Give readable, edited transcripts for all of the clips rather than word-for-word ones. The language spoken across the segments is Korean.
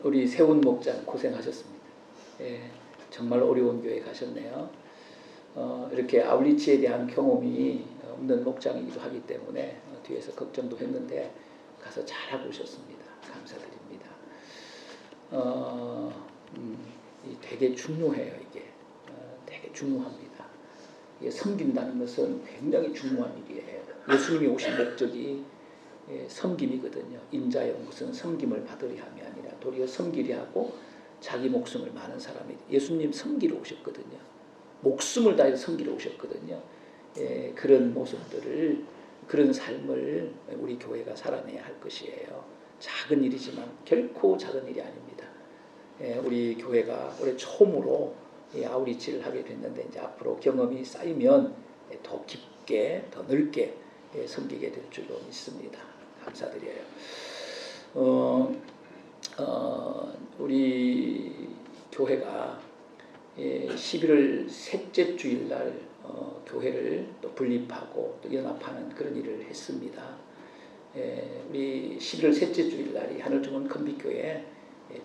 우리 세훈 목장 고생하셨습니다. 예, 정말 어려운 교회 가셨네요. 이렇게 아울리치에 대한 경험이 없는 목장이기도 하기 때문에 뒤에서 걱정도 했는데 가서 잘하고 오셨습니다. 감사드립니다. 되게 중요해요. 이게 되게 중요합니다. 이게 섬긴다는 것은 굉장히 중요한 일이에요. 예수님이 오신 목적이 섬김이거든요. 인자의 온 것은 섬김을 받으려 함이 아니라 도리어 섬기려 하고 자기 목숨을 많은 사람이 예수님 섬기러 오셨거든요. 목숨을 다해서 섬기러 오셨거든요. 그런 모습들을 그런 삶을 우리 교회가 살아내야 할 것이에요. 작은 일이지만 결코 작은 일이 아닙니다. 우리 교회가 올해 처음으로 아우리치를 하게 됐는데 이제 앞으로 경험이 쌓이면 더 깊게 더 넓게 섬기게 될 줄로 믿습니다. 감사드려요. 우리 교회가 11월 셋째 주일날 교회를 또 분립하고 또 연합하는 그런 일을 했습니다. 우리 11월 셋째 주일날이 하늘중원 건빛교회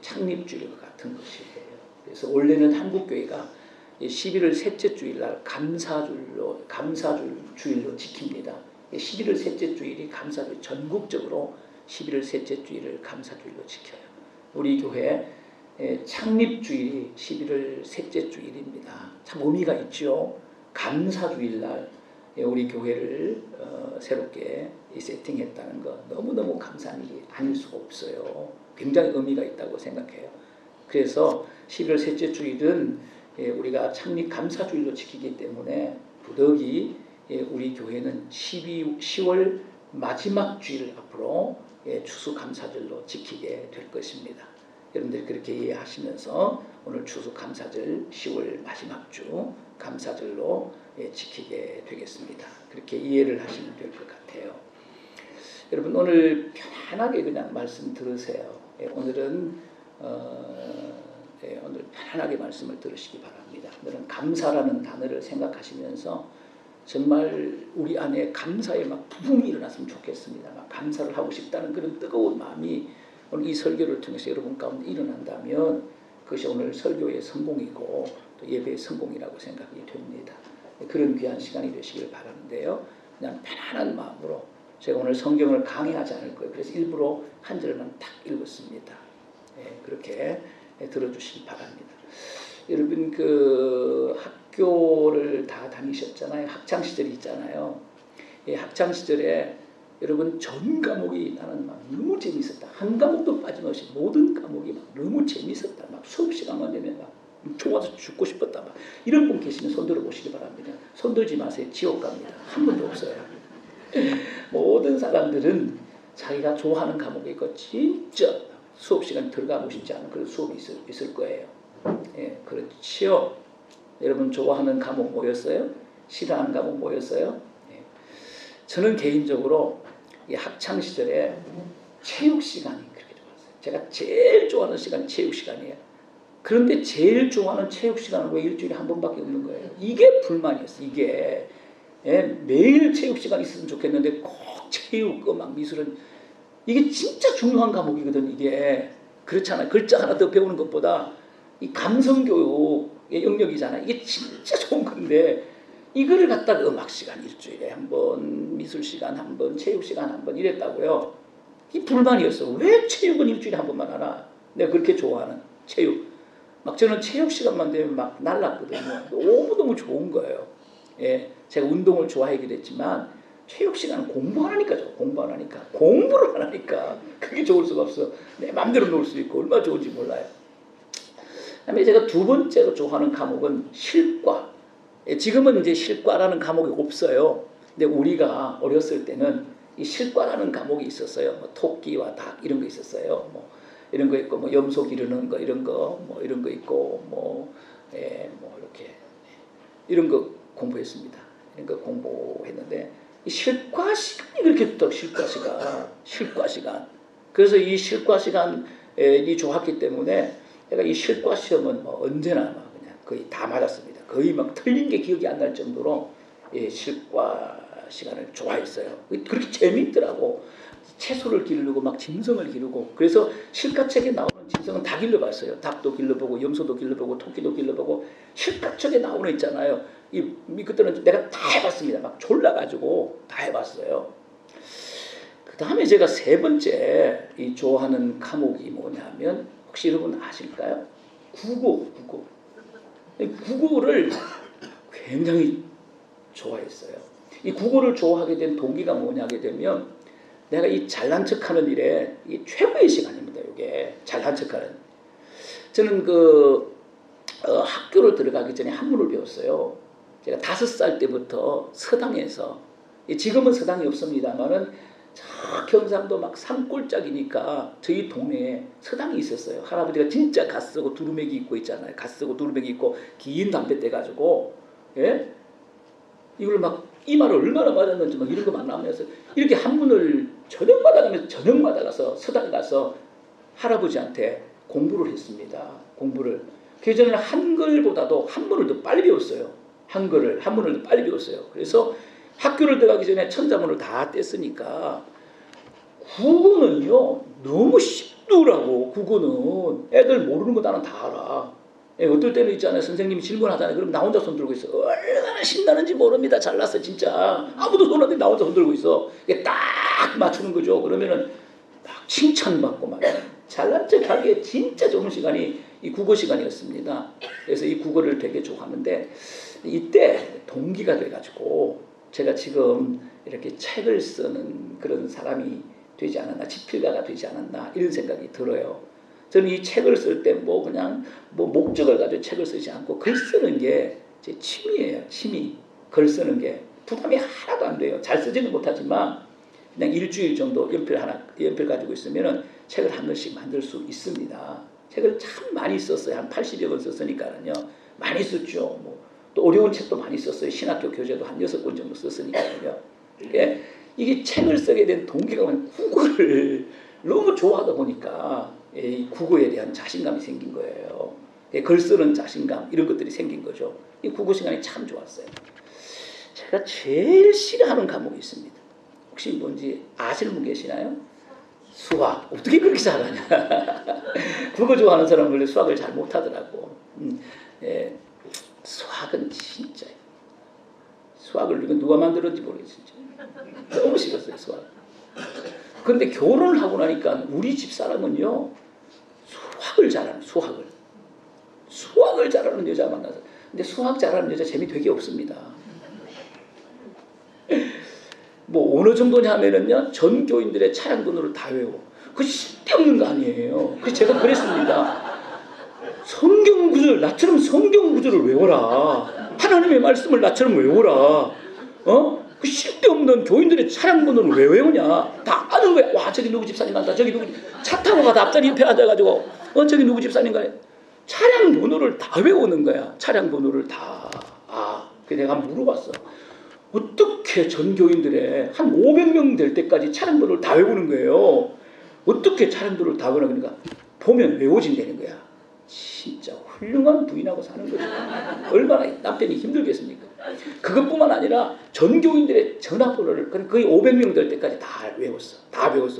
창립주일과 같은 것이에요. 그래서 원래는 한국교회가 11월 셋째 주일날 감사주일로 지킵니다. 11월 셋째 주일이 감사주일, 전국적으로 11월 셋째 주일을 감사주일로 지켜요. 우리 교회 창립주일이 11월 셋째 주일입니다. 참 의미가 있죠. 감사주일날 우리 교회를 새롭게 세팅했다는 거 너무너무 감사한 일이 아닐 수가 없어요. 굉장히 의미가 있다고 생각해요. 그래서 11월 셋째 주일은 우리가 창립 감사주일로 지키기 때문에 부득이 우리 교회는 10월 마지막 주일 앞으로 추수감사절로 지키게 될 것입니다. 여러분들이 그렇게 이해하시면서 오늘 추수감사절 10월 마지막 주 감사절로 지키게 되겠습니다. 그렇게 이해를 하시면 될 것 같아요. 여러분 오늘 편안하게 그냥 말씀 들으세요. 오늘은 오늘 편안하게 말씀을 들으시기 바랍니다. 오늘은 감사라는 단어를 생각하시면서 정말 우리 안에 감사의 막 부흥이 일어났으면 좋겠습니다. 막 감사를 하고 싶다는 그런 뜨거운 마음이 오늘 이 설교를 통해서 여러분 가운데 일어난다면 그것이 오늘 설교의 성공이고 또 예배의 성공이라고 생각이 됩니다. 그런 귀한 시간이 되시길 바라는데요. 그냥 편안한 마음으로 제가 오늘 성경을 강의하지 않을 거예요. 그래서 일부러 한 절만 딱 읽었습니다. 그렇게 들어주시기 바랍니다. 여러분 그 학교를 다 다니셨잖아요. 학창 시절이 있잖아요. 학창 시절에 여러분 전 과목이 나는 막 너무 재밌었다. 한 과목도 빠짐없이 모든 과목이 막 너무 재밌었다. 막 수업 시간만 되면 막 좋아서 죽고 싶었다. 막 이런 분 계시면 손 들어 보시기 바랍니다. 손 들지 마세요. 지옥 갑니다. 한 분도 없어요. 모든 사람들은 자기가 좋아하는 과목이 있고 진짜 수업 시간 들어가고 싶지 않은 그런 수업이 있을 거예요. 그렇지요. 여러분 좋아하는 과목 뭐였어요? 싫어하는 과목 뭐였어요? 저는 개인적으로 이 학창 시절에 체육 시간이 그렇게 좋았어요. 제가 제일 좋아하는 시간이 체육 시간이에요. 그런데 제일 좋아하는 체육 시간은 왜 일주일에 한 번밖에 없는 거예요? 이게 불만이었어요. 이게 매일 체육 시간 있으면 좋겠는데 꼭 체육, 음악, 미술은 이게 진짜 중요한 과목이거든. 이게 그렇잖아요. 글자 하나 더 배우는 것보다 이 감성교육의 영역이잖아요. 이게 진짜 좋은 건데 이거를 갖다가 음악 시간 일주일에 한 번, 미술 시간 한 번, 체육 시간 한 번 이랬다고요. 이 불만이었어. 왜 체육은 일주일에 한 번만 하나? 내가 그렇게 좋아하는 체육. 막 저는 체육 시간만 되면 막 날랐거든요. 너무너무 좋은 거예요. 제가 운동을 좋아하기도 했지만 체육 시간은 공부하니까죠. 공부를 안 하니까 그게 좋을 수가 없어. 내 마음대로 놀 수 있고 얼마나 좋은지 몰라요. 그다음에 제가 두 번째로 좋아하는 과목은 실과. 지금은 이제 실과라는 과목이 없어요. 근데 우리가 어렸을 때는 이 실과라는 과목이 있었어요. 뭐 토끼와 닭 이런 거 있었어요. 뭐 이런 거 있고 뭐 염소 기르는 거 이런 거 뭐 이런 거 있고 뭐 이렇게 이런 거 공부했습니다. 이런 거 공부했는데 이 실과 시간이 그렇게 좋다고 실과 시간. 그래서 이 실과 시간이 좋았기 때문에 제가 이 실과 시험은 뭐 언제나 막 그냥 거의 다 맞았습니다. 거의 막 틀린 게 기억이 안 날 정도로 실과 시간을 좋아했어요. 그렇게 재미있더라고. 채소를 기르고 막 짐승을 기르고. 그래서 실과책에 나오는 짐승은 다 길러봤어요. 닭도 길러보고 염소도 길러보고 토끼도 길러보고. 실과책에 나오는 있잖아요. 그때는 내가 다 해봤습니다. 막 졸라가지고 다 해봤어요. 그 다음에 제가 세 번째 이 좋아하는 과목이 뭐냐면, 혹시 여러분 아실까요? 국어. 국어를 굉장히 좋아했어요. 이 국어를 좋아하게 된 동기가 뭐냐게 되면, 내가 이 잘난 척하는 일에 이 최고의 시간입니다. 이게 잘난 척하는. 저는 학교를 들어가기 전에 한문을 배웠어요. 제가 5살 때부터 서당에서, 지금은 서당이 없습니다만은 저 경상도 막 산골짜기니까 저희 동네에 서당이 있었어요. 할아버지가 진짜 갓 쓰고 두루매기 입고 있잖아요. 갓 쓰고 두루매기 입고 긴 담배 떼가지고, 예? 이걸 막 이마를 얼마나 맞았는지 막 이런 거 만나면서 이렇게 한문을 저녁마다 가서 서당 가서 할아버지한테 공부를 했습니다. 공부를. 그전에는 한글보다도 한문을 더 빨리 배웠어요. 한문을 더 빨리 배웠어요. 그래서 학교를 들어가기 전에 천자문을 다 뗐으니까 국어는요 너무 쉽더라고. 국어는 애들 모르는 거 나는 다 알아. 어떨 때는 있잖아요. 선생님이 질문하잖아요. 그럼 나 혼자 손 들고 있어. 얼마나 신나는지 모릅니다. 잘났어 진짜. 아무도 손 안 대. 나 혼자 손 들고 있어. 이게 딱 맞추는 거죠. 그러면은 막 칭찬받고 막 잘난 척하기에 진짜 좋은 시간이 이 국어 시간이었습니다. 그래서 이 국어를 되게 좋아하는데, 이때 동기가 돼가지고 제가 지금 이렇게 책을 쓰는 그런 사람이 되지 않았나, 집필가가 되지 않았나 이런 생각이 들어요. 저는 이 책을 쓸 때 그냥 목적을 가지고 책을 쓰지 않고 글 쓰는 게 제 취미예요. 취미. 글 쓰는 게 부담이 하나도 안 돼요. 잘 쓰지는 못하지만 그냥 일주일 정도 연필 가지고 있으면은 책을 한 권씩 만들 수 있습니다. 책을 참 많이 썼어요. 한 80여 권 썼으니까요. 많이 썼죠. 또 어려운 책도 많이 썼어요. 신학교 교재도 한 6권 정도 썼으니까요. 이게 책을 쓰게 된 동기가 국어를 너무 좋아하다 보니까 이 국어에 대한 자신감이 생긴 거예요. 글 쓰는 자신감 이런 것들이 생긴 거죠. 이 국어 시간이 참 좋았어요. 제가 제일 싫어하는 과목이 있습니다. 혹시 뭔지 아시는 분 계시나요? 수학. 어떻게 그렇게 잘하냐. 국어 좋아하는 사람은 원래 수학을 잘 못하더라고. 수학은 진짜, 수학을 누가 만들었는지 모르겠어요. 너무 싫었어요 수학. 그런데 결혼을 하고 나니까 우리 집 사람은요 수학을 잘하는, 수학을 잘하는 여자 만나서. 근데 수학 잘하는 여자 재미 되게 없습니다. 어느 정도냐 하면은요 전 교인들의 차량 번호를 다 외워. 그거 쓸데없는 거 아니에요. 그래서 제가 그랬습니다. 성경 구절, 나처럼 성경 구절을 외워라. 하나님의 말씀을 나처럼 외워라. 그 쓸데없는 교인들의 차량 번호를 왜 외우냐. 다 아는 거야. 와, 저기 누구 집사님 간다. 저기 누구, 차 타고 가다 앞자리 옆에 앉아가지고 저기 누구 집사님 가요. 차량 번호를 다 외우는 거야. 차량 번호를 다. 그래서 내가 물어봤어. 어떻게 전교인들의 한 500명 될 때까지 차량 번호를 다 외우는 거예요. 어떻게 차량 번호를 다 외우나. 그러니까 보면 외워진다는 거야. 진짜 훌륭한 부인하고 사는 거죠. 얼마나 남편이 힘들겠습니까? 그것뿐만 아니라 전교인들의 전화번호를 거의 500명 될 때까지 다 외웠어.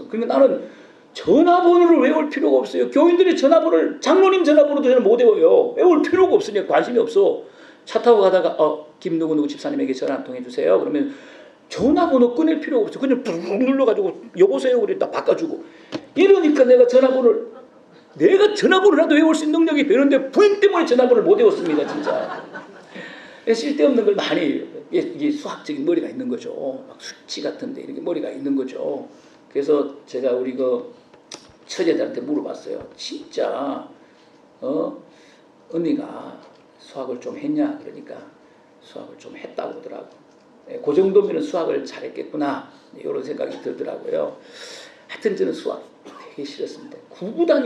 그러니까 나는 전화번호를 외울 필요가 없어요. 교인들의 전화번호를, 장로님 전화번호도 저는 못 외워요. 외울 필요가 없으니까 관심이 없어. 차 타고 가다가 김누구 집사님에게 전화 한 통 해주세요. 그러면 전화번호 끊을 필요가 없어. 그냥 뚝 눌러가지고 여보세요 그래 딱 바꿔주고. 이러니까 내가 전화번호를 외울 수 있는 능력이 되는데 부인 때문에 전화번호를 못 외웠습니다. 진짜. 쓸데없는 걸 많이, 이게 수학적인 머리가 있는 거죠. 막 수치 같은데 이렇게 머리가 있는 거죠. 그래서 제가 우리 처제들한테 물어봤어요. 진짜 언니가 수학을 좀 했냐? 그러니까 수학을 좀 했다고 하더라고. 그 정도면 수학을 잘했겠구나 이런 생각이 들더라고요. 하여튼 저는 수학 되게 싫었습니다. 구구단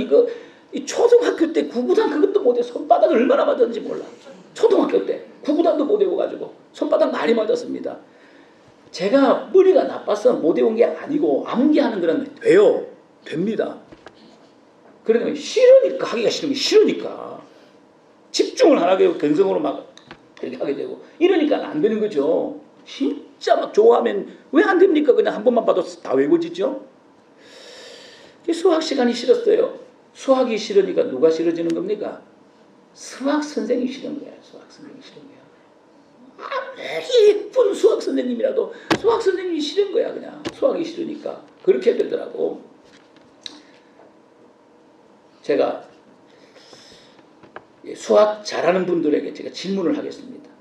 이 초등학교 때 구구단 그것도 못해. 손바닥을 얼마나 맞았는지 몰라. 초등학교 때 구구단도 못 외워가지고 손바닥 많이 맞았습니다. 제가 머리가 나빠서 못 외운 게 아니고 암기하는 거는 됩니다. 그러면 싫으니까, 하기가 싫으면 싫으니까 집중을 안 하게 근성으로 막 이렇게 하게 되고 이러니까 안 되는 거죠. 진짜 막 좋아하면 왜 안 됩니까? 그냥 한 번만 봐도 다 외워지죠. 수학 시간이 싫었어요. 수학이 싫으니까 누가 싫어지는 겁니까? 수학 선생님이 싫은 거야. 수학 선생님이 싫은 거야. 아무리 예쁜 수학 선생님이라도 수학 선생님이 싫은 거야. 그냥 수학이 싫으니까 그렇게 되더라고. 제가 수학 잘하는 분들에게 제가 질문을 하겠습니다.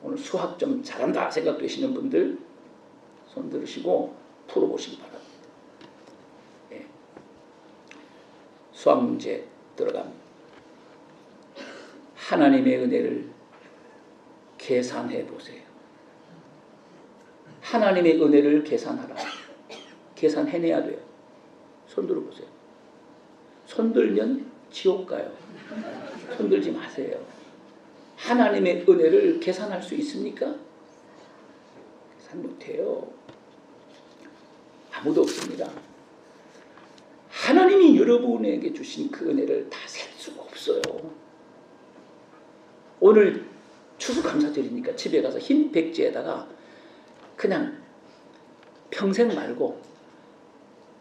오늘 수학 좀 잘한다 생각되시는 분들 손 들으시고 풀어보시기 바랍니다. 예. 수학 문제 들어갑니다. 하나님의 은혜를 계산해 보세요. 하나님의 은혜를 계산하라. 계산해내야 돼요. 손 들어보세요. 손 들면 지옥 가요. 손 들지 마세요. 하나님의 은혜를 계산할 수 있습니까? 계산 못해요. 아무도 없습니다. 하나님이 여러분에게 주신 그 은혜를 다 셀 수가 없어요. 오늘 추수감사절이니까 집에 가서 흰 백지에다가 그냥 평생 말고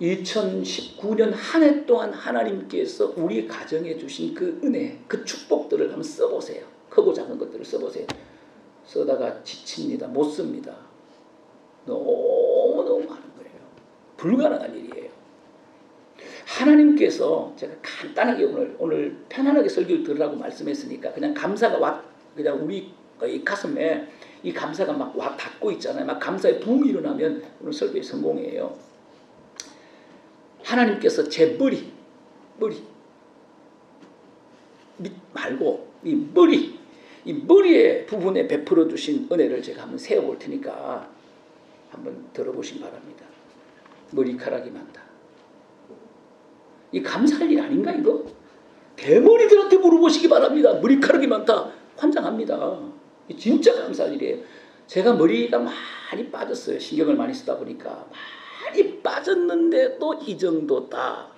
2019년 한 해 동안 하나님께서 우리 가정에 주신 그 은혜, 그 축복들을 한번 써보세요. 크고 작은 것들을 써보세요. 쓰다가 지칩니다. 못 씁니다. 너무너무 많은 거예요. 불가능한 일이에요. 하나님께서 제가 간단하게 오늘 편안하게 설교를 들으라고 말씀했으니까 그냥 감사가 그냥 우리 이 가슴에 이 감사가 막 와 닿고 있잖아요. 막 감사의 붐이 일어나면 오늘 설교의 성공이에요. 하나님께서 제 머리 말고 이 머리의 부분에 베풀어 주신 은혜를 제가 한번 세어볼 테니까 한번 들어보시기 바랍니다. 머리카락이 많다. 이 감사할 일 아닌가 이거? 대머리들한테 물어보시기 바랍니다. 머리카락이 많다. 환장합니다. 진짜 감사할 일이에요. 제가 머리가 많이 빠졌어요. 신경을 많이 쓰다 보니까 많이 빠졌는데도 이 정도다.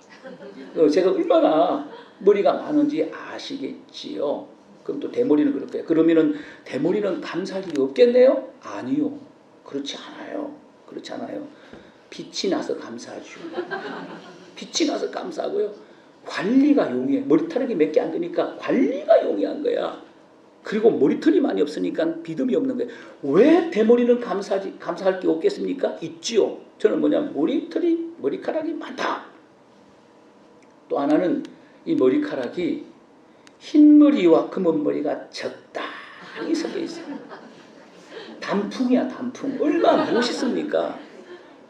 제가 얼마나 머리가 많은지 아시겠지요. 그럼 또 대머리는 그럴 거예요. 그러면은 대머리는 감사할 일이 없겠네요? 아니요. 그렇지 않아요. 그렇지 않아요. 빛이 나서 감사하죠. 빛이 나서 감사하고요. 관리가 용이해. 머리털이 몇 개 안 되니까 관리가 용이한 거야. 그리고 머리털이 많이 없으니까 믿음이 없는 거예요. 왜 대머리는 감사할 게 없겠습니까? 있지요. 저는 머리카락이 많다. 또 하나는 이 머리카락이 흰 머리와 검은 머리가 적당히 섞여 있어요. 단풍이야, 단풍. 얼마나 멋있습니까?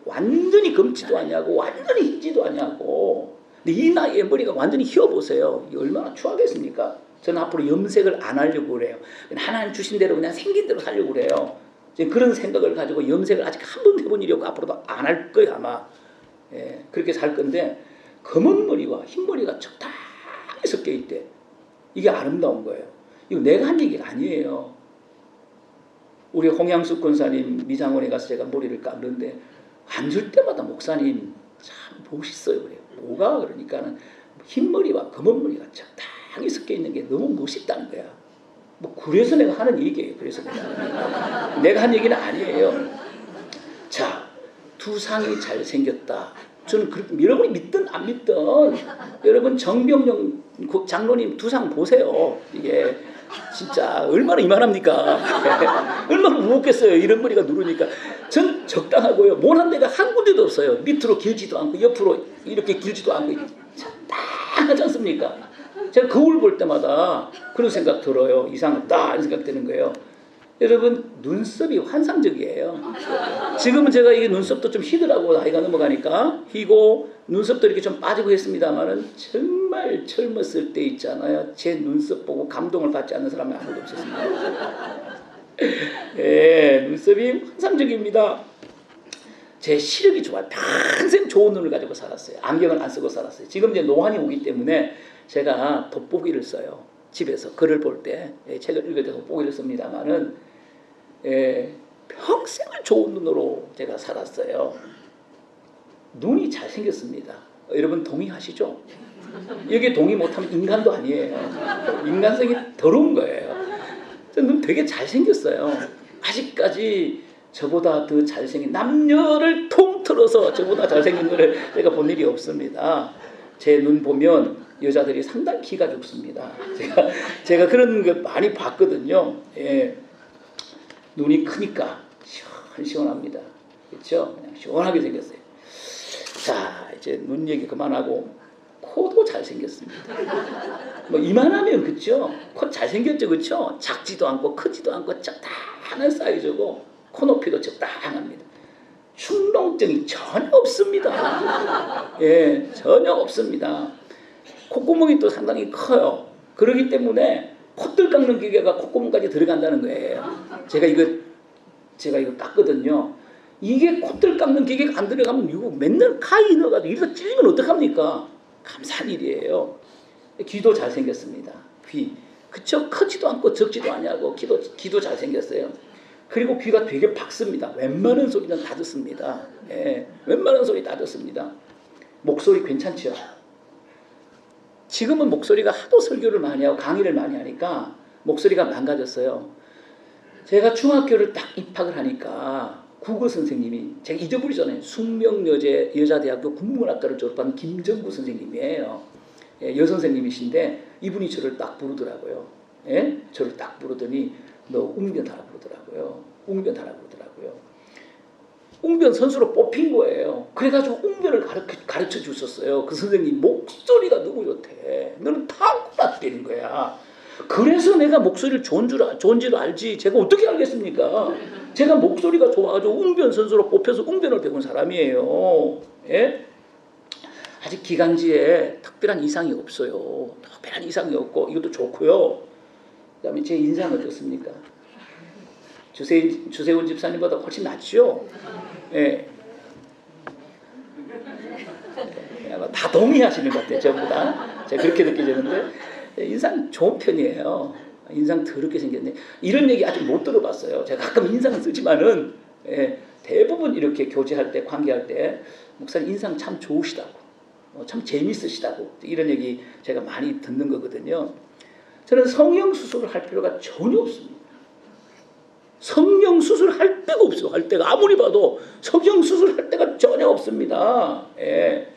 완전히 검지도 않냐고, 완전히 흰지도 않냐고. 근데 이 나이에 머리가 완전히 휘어보세요. 이게 얼마나 추하겠습니까? 저는 앞으로 염색을 안 하려고 그래요. 하나님 주신 대로 그냥 생긴 대로 살려고 그래요. 그런 생각을 가지고 염색을 아직 한 번도 해본 일이 없고 앞으로도 안 할 거예요 아마. 예, 그렇게 살 건데 검은 머리와 흰 머리가 적당히 섞여 있대. 이게 아름다운 거예요. 이거 내가 한 얘기가 아니에요. 우리 홍양숙 권사님 미장원에 가서 제가 머리를 감는데 앉을 때마다 목사님 참 멋있어요 그래요. 뭐가 그러니까는 흰 머리와 검은 머리가 적당히 섞여 있는 게 너무 멋있다는 거야. 뭐 그래서 내가 하는 얘기예요. 그래서 내가 한 얘기는 아니에요. 자, 두상이 잘생겼다. 저는 여러분이 믿든 안 믿든 여러분 정병영 장로님 두상 보세요. 이게 진짜 얼마나 이만합니까? 얼마나 무겁겠어요. 이런 머리가 누르니까. 전 적당하고요. 못한 데가 한 군데도 없어요. 밑으로 길지도 않고 옆으로 이렇게 길지도 않고 적당하지 않습니까? 제가 거울 볼 때마다 그런 생각 들어요. 이상하다 이런 생각 드는 거예요. 여러분 눈썹이 환상적이에요. 지금은 제가 이게 눈썹도 좀 희더라고 나이가 넘어가니까 희고 눈썹도 이렇게 좀 빠지고 했습니다만은 정말 젊었을 때 있잖아요. 제 눈썹 보고 감동을 받지 않는 사람이 아무도 없었습니다. 예, 눈썹이 환상적입니다. 제 시력이 좋아요. 평생 좋은 눈을 가지고 살았어요. 안경을 안 쓰고 살았어요. 지금 이제 노안이 오기 때문에 제가 돋보기를 써요. 집에서 글을 볼 때 책을 읽을 때 돋보기를 씁니다만은 평생을 좋은 눈으로 제가 살았어요. 눈이 잘생겼습니다. 여러분 동의하시죠? 여기 동의 못하면 인간도 아니에요. 인간성이 더러운 거예요. 눈 되게 잘생겼어요. 아직까지 저보다 더 잘생긴 남녀를 통틀어서 저보다 잘생긴 분을 제가 본 일이 없습니다. 제 눈 보면 여자들이 상당히 기가 죽습니다. 제가 그런 거 많이 봤거든요. 예. 눈이 크니까 시원합니다. 그렇죠? 그냥 시원하게 생겼어요. 자, 이제 눈 얘기 그만하고 코도 잘생겼습니다. 뭐 이만하면 그렇죠? 코 잘생겼죠, 그렇죠? 작지도 않고 크지도 않고 적당한 사이즈고 코 높이도 적당합니다. 충농증이 전혀 없습니다. 예, 전혀 없습니다. 콧구멍이 또 상당히 커요. 그렇기 때문에 콧들 깎는 기계가 콧구멍까지 들어간다는 거예요. 제가 이거 깎거든요. 이게 콧들 깎는 기계가 안 들어가면 이거 맨날 가위 넣어가지고 이거 찔리면 어떡합니까? 감사한 일이에요. 귀도 잘생겼습니다. 귀. 그쵸? 크지도 않고 적지도 않냐고 귀도 잘생겼어요. 그리고 귀가 되게 박습니다. 웬만한 소리는 다 듣습니다. 예, 웬만한 소리 다 듣습니다. 목소리 괜찮죠? 지금은 목소리가 하도 설교를 많이 하고 강의를 많이 하니까 목소리가 망가졌어요. 제가 중학교를 딱 입학을 하니까 국어 선생님이 제가 잊어버리잖아요. 숙명여자대학교 국문학과를 졸업한 김정구 선생님이에요. 예, 여선생님이신데 이분이 저를 딱 부르더라고요. 예? 저를 딱 부르더니 너 웅변하라 그러더라고요. 웅변하라 그러더라고요. 웅변 선수로 뽑힌 거예요. 그래가지고 웅변을 가르쳐 주셨어요. 그 선생님 목소리가 너무 좋대. 너는 타고났다는 거야. 그래서 내가 목소리를 좋은 줄 알지. 제가 어떻게 알겠습니까? 제가 목소리가 좋아가지고 웅변 선수로 뽑혀서 웅변을 배운 사람이에요. 예? 아직 기간지에 특별한 이상이 없어요. 특별한 이상이 없고 이것도 좋고요. 그 다음에 제 인상 어떻습니까? 주세훈 집사님보다 훨씬 낫죠? 예. 다 동의하시는 것 같아요. 전부 다. 제가 그렇게 느껴지는데 인상 좋은 편이에요. 인상 더럽게 생겼네. 이런 얘기 아직 못 들어봤어요. 제가 가끔 인상을 쓰지만은 예, 대부분 이렇게 교제할 때 관계할 때 목사님 인상 참 좋으시다고 참 재밌으시다고 이런 얘기 제가 많이 듣는 거거든요. 저는 성형수술을 할 필요가 전혀 없습니다. 성형수술 할 데가 없어. 할 데가 아무리 봐도 성형수술 할 데가 전혀 없습니다. 예.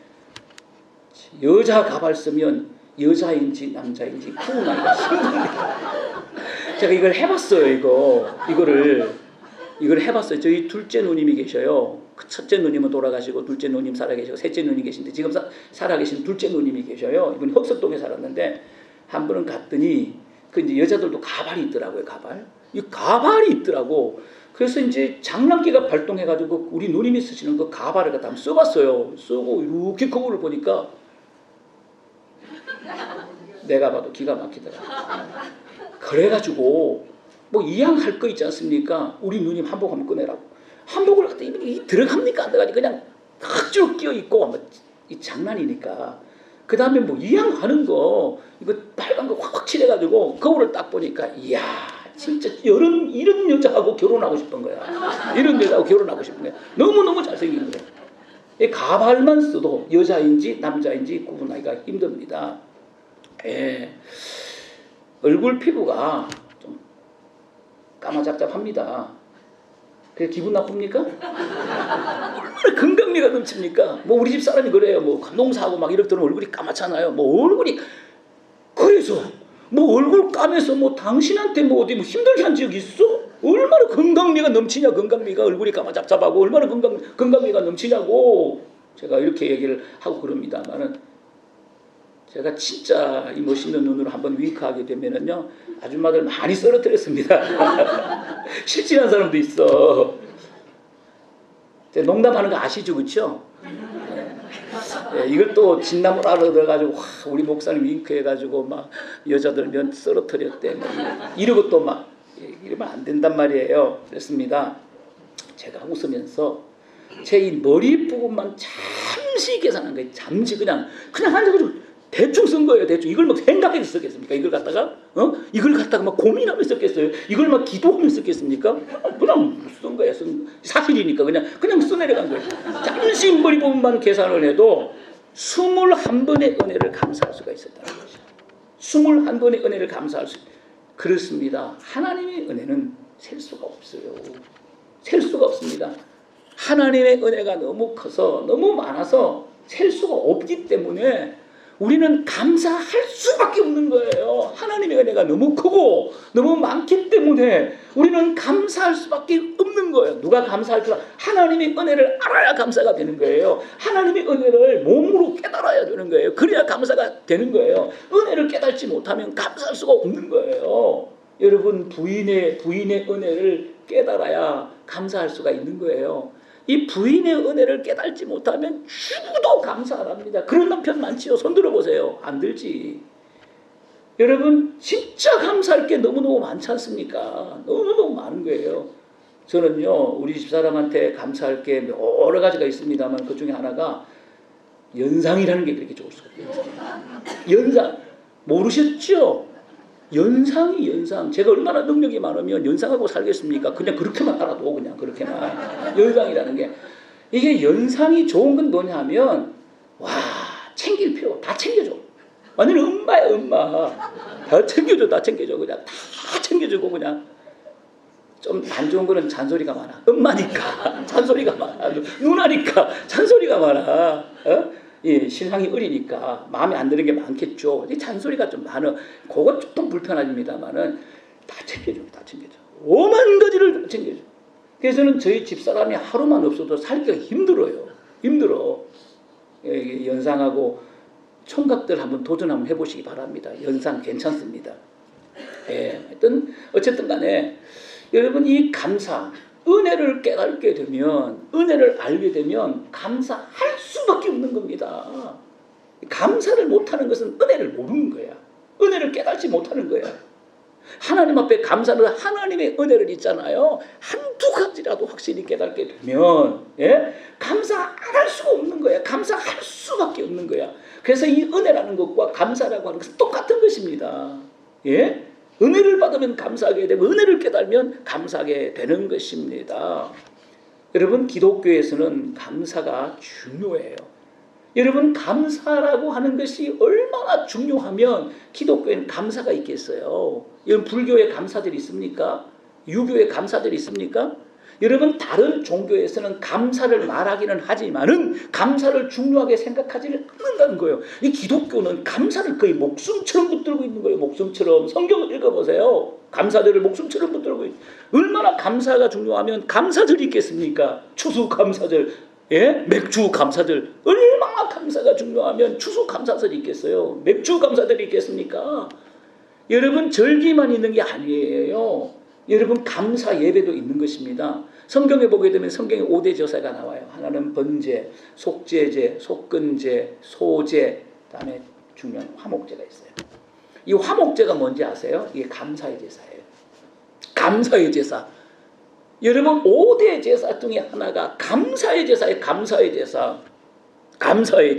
여자 가발 쓰면 여자인지 남자인지 구분하기가 힘듭니다. 제가 이걸 해봤어요. 이걸 해봤어요. 저희 둘째 누님이 계셔요. 그 첫째 누님은 돌아가시고 둘째 누님 살아계시고 셋째 누님 계신데 지금 살아계신 둘째 누님이 계셔요. 이분 흑석동에 살았는데 한 번은 갔더니 그 이제 여자들도 가발이 있더라고요. 이 가발이 있더라고. 그래서 이제 장난기가 발동해가지고 우리 누님이 쓰시는 그 가발을 갖다 한번 써봤어요. 쓰고 이렇게 거울을 보니까 내가 봐도 기가 막히더라. 그래가지고 뭐 이양할 거 있지 않습니까? 우리 누님 한복 한번 꺼내라고. 한복을 갖다 이 들어갑니까? 안 들어가지 그냥 쫙 끼어 입고 이 장난이니까. 그 다음에 뭐 이양하는 거 이거 빨간 거 확확 칠해가지고 거울을 딱 보니까 이야 진짜 이런 여자하고 결혼하고 싶은 거야. 이런 여자하고 결혼하고 싶은 거야. 너무너무 잘생긴 거야. 이 가발만 써도 여자인지 남자인지 구분하기가 힘듭니다. 예. 얼굴 피부가 좀 까마잡잡합니다. 그게 기분 나쁩니까? 얼마나 건강미가 넘칩니까? 뭐 우리 집 사람이 그래요. 뭐 농사하고 막 이렇더니 얼굴이 까맣잖아요. 뭐 얼굴이 그래서 뭐 얼굴 까매서 뭐 당신한테 뭐 어디 뭐 힘들게 한 적 있어? 얼마나 건강미가 넘치냐. 건강미가 얼굴이 까마잡잡하고 얼마나 건강미가 넘치냐고 제가 이렇게 얘기를 하고 그럽니다만은 제가 진짜 이 멋있는 눈으로 한번 윙크하게 되면은요 아줌마들 많이 쓰러뜨렸습니다. 실진한 사람도 있어. 제가 농담하는 거 아시죠, 그렇죠? 예, 이걸 또 진나물 알아들어가지고 우리 목사님 윙크해가지고 막 여자들 면 쓰러뜨렸대. 이러고 또 막 이러면 안 된단 말이에요. 그랬습니다. 제가 웃으면서 제 이 머리 부분만 잠시 계산한 거예요. 잠시 그냥 앉아가지고. 대충 쓴 거예요. 대충 이걸 막 생각해서 썼겠습니까? 이걸 갖다가 막 고민하면서 썼겠어요. 이걸 막 기도하면서 썼겠습니까? 그냥 쓴 거예요. 사실이니까 그냥 써내려간 거예요. 잠시 머리 부분만 계산을 해도 21번의 은혜를 감사할 수가 있었다는 거죠. 21번의 은혜를 감사할 수. 그렇습니다. 하나님의 은혜는 셀 수가 없어요. 셀 수가 없습니다. 하나님의 은혜가 너무 커서 너무 많아서 셀 수가 없기 때문에 우리는 감사할 수밖에 없는 거예요. 하나님의 은혜가 너무 크고 너무 많기 때문에 우리는 감사할 수밖에 없는 거예요. 누가 감사할 줄 하나님의 은혜를 알아야 감사가 되는 거예요. 하나님의 은혜를 몸으로 깨달아야 되는 거예요. 그래야 감사가 되는 거예요. 은혜를 깨닫지 못하면 감사할 수가 없는 거예요. 여러분 부인의 은혜를 깨달아야 감사할 수가 있는 거예요. 이 부인의 은혜를 깨달지 못하면 죽어도 감사 안 합니다. 그런 남편 많지요. 손 들어보세요. 안 들지. 여러분 진짜 감사할 게 너무너무 많지 않습니까? 너무너무 많은 거예요. 저는요 우리 집사람한테 감사할 게 여러 가지가 있습니다만 그 중에 하나가 연상이라는 게 그렇게 좋을 수가 없어요. 연상 모르셨죠? 연상. 제가 얼마나 능력이 많으면 연상하고 살겠습니까? 그냥 그렇게만 알아도 그냥 그렇게만. 연상이라는 게. 이게 연상이 좋은 건 뭐냐 하면 와 챙길 필요 다 챙겨줘. 완전 엄마야 엄마. 다 챙겨줘. 그냥 다 챙겨주고 그냥. 좀 안 좋은 거는 잔소리가 많아. 엄마니까 잔소리가 많아. 누나니까 잔소리가 많아. 예, 신랑이 어리니까 마음에 안 드는 게 많겠죠. 잔소리가 좀 많아. 그건 조금 불편합니다만은 다 챙겨줘. 오만 가지를 다 챙겨줘. 그래서는 저희 집사람이 하루만 없어도 살기가 힘들어요. 예, 연상하고 총각들 한번 도전 한번 해보시기 바랍니다. 연상 괜찮습니다. 예, 어쨌든 간에 여러분 이 감사 은혜를 깨닫게 되면 은혜를 알게 되면 감사할 수밖에 없는 겁니다. 감사를 못하는 것은 은혜를 모르는 거야. 은혜를 깨닫지 못하는 거야. 하나님 앞에 감사는 하나님의 은혜를 있잖아요. 한두 가지라도 확실히 깨닫게 되면 예? 감사 안 할 수가 없는 거야. 감사할 수밖에 없는 거야. 그래서 이 은혜라는 것과 감사라고 하는 것은 똑같은 것입니다. 예? 은혜를 받으면 감사하게 되고 은혜를 깨달으면 감사하게 되는 것입니다. 여러분 기독교에서는 감사가 중요해요. 여러분 감사라고 하는 것이 얼마나 중요하면 기독교에는 감사가 있겠어요. 여러분 불교에 감사들이 있습니까? 유교에 감사들이 있습니까? 여러분 다른 종교에서는 감사를 말하기는 하지만은 감사를 중요하게 생각하지는 않는다는 거예요. 이 기독교는 감사를 거의 목숨처럼 붙들고 있는 거예요. 목숨처럼. 성경을 읽어보세요. 감사들을 목숨처럼 붙들고 있는. 얼마나 감사가 중요하면 감사절이 있겠습니까? 추수감사절, 예? 맥주감사절. 얼마나 감사가 중요하면 추수감사절이 있겠어요. 맥주감사절이 있겠습니까? 여러분 절기만 있는 게 아니에요. 여러분 감사 예배도 있는 것입니다. 성경에 보게 되면 성경에 5대 제사가 나와요. 하나는 번제, 속죄제, 속건제, 소제, 그다음에 중요한 화목제가 있어요. 이 화목제가 뭔지 아세요? 이게 감사의 제사예요. 감사의 제사. 여러분 5대 제사 중에 하나가 감사의 제사예요. 감사의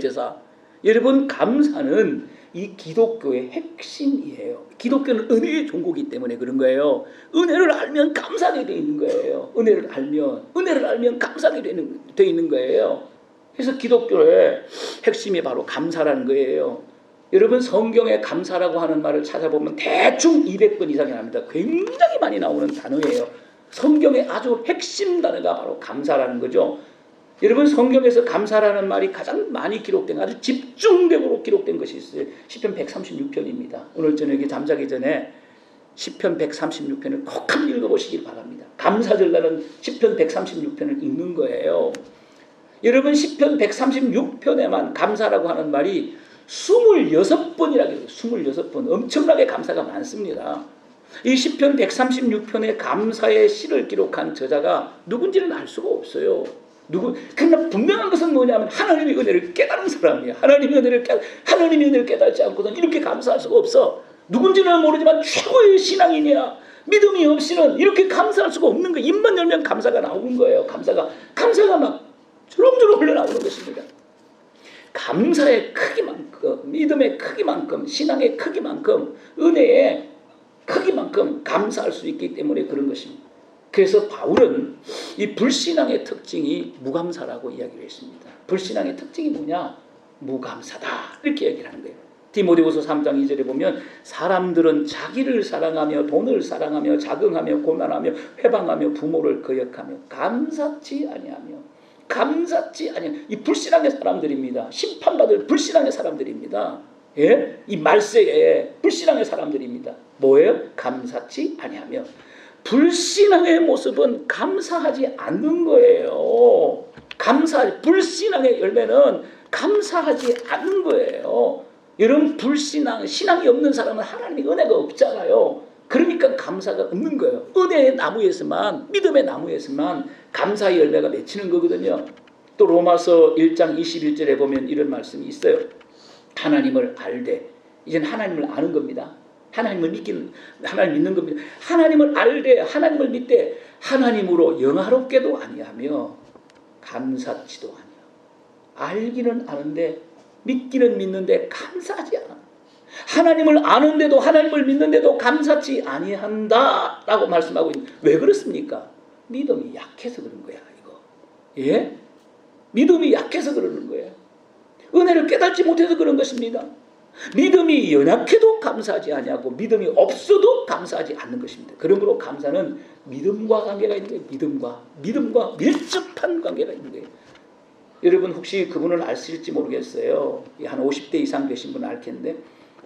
제사. 여러분 감사는 이 기독교의 핵심이에요. 기독교는 은혜의 종교이기 때문에 그런 거예요. 은혜를 알면 감사하게 돼 있는 거예요. 은혜를 알면 감사하게 돼 있는 거예요. 그래서 기독교의 핵심이 바로 감사라는 거예요. 여러분 성경에 감사라고 하는 말을 찾아보면 대충 200번 이상이 납니다. 굉장히 많이 나오는 단어예요. 성경의 아주 핵심 단어가 바로 감사라는 거죠. 여러분 성경에서 감사라는 말이 가장 많이 기록된 아주 집중적으로 기록된 것이 있어요. 시편 136편입니다. 오늘 저녁에 잠자기 전에 시편 136편을 꼭 한번 읽어보시길 바랍니다. 감사절날은 시편 136편을 읽는 거예요. 여러분 시편 136편에만 감사라고 하는 말이 26번이라고 해요. 26번. 엄청나게 감사가 많습니다. 이 시편 136편의 감사의 시를 기록한 저자가 누군지는 알 수가 없어요. 그러나 분명한 것은 뭐냐면 하나님의 은혜를 깨달은 사람이에요. 하나님의 은혜를 깨달지 않고는 이렇게 감사할 수가 없어. 누군지는 모르지만 최고의 신앙인이야. 믿음이 없이는 이렇게 감사할 수가 없는 거예요. 입만 열면 감사가 나오는 거예요. 감사가 막 주렁주렁 흘러나오는 것입니다. 감사의 크기만큼, 믿음의 크기만큼, 신앙의 크기만큼, 은혜의 크기만큼 감사할 수 있기 때문에 그런 것입니다. 그래서 바울은 이 불신앙의 특징이 무감사라고 이야기를 했습니다. 불신앙의 특징이 뭐냐? 무감사다. 이렇게 얘기를 하는 거예요. 디모데후서 3장 2절에 보면 사람들은 자기를 사랑하며 돈을 사랑하며 자긍하며 고난하며 회방하며 부모를 거역하며 감사치 아니하며 이 불신앙의 사람들입니다. 심판받을 불신앙의 사람들입니다. 예? 이 말세에 불신앙의 사람들입니다. 뭐예요? 감사치 아니하며. 불신앙의 모습은 감사하지 않는 거예요. 불신앙의 열매는 감사하지 않는 거예요. 여러분 신앙이 없는 사람은 하나님의 은혜가 없잖아요. 그러니까 감사가 없는 거예요. 은혜의 나무에서만, 믿음의 나무에서만 감사의 열매가 맺히는 거거든요. 또 로마서 1장 21절에 보면 이런 말씀이 있어요. 하나님을 알되, 이제는 하나님을 아는 겁니다. 하나님 믿는 겁니다. 하나님을 알되, 하나님을 믿되 하나님으로 영화롭게도 아니하며 감사치도 아니하며. 알기는 아는데 믿기는 믿는데 감사하지 않아. 하나님을 아는데도 하나님을 믿는데도 감사치 아니한다라고 말씀하고 있는데 왜 그렇습니까? 믿음이 약해서 그런 거야 이거. 예? 믿음이 약해서 그러는 거예요. 은혜를 깨닫지 못해서 그런 것입니다. 믿음이 연약해도 감사하지 아니하고 믿음이 없어도 감사하지 않는 것입니다. 그러므로 감사는 믿음과 관계가 있는 거예요. 믿음과 밀접한 관계가 있는 거예요. 여러분 혹시 그분을 아실지 모르겠어요. 한 50대 이상 되신 분은 알 텐데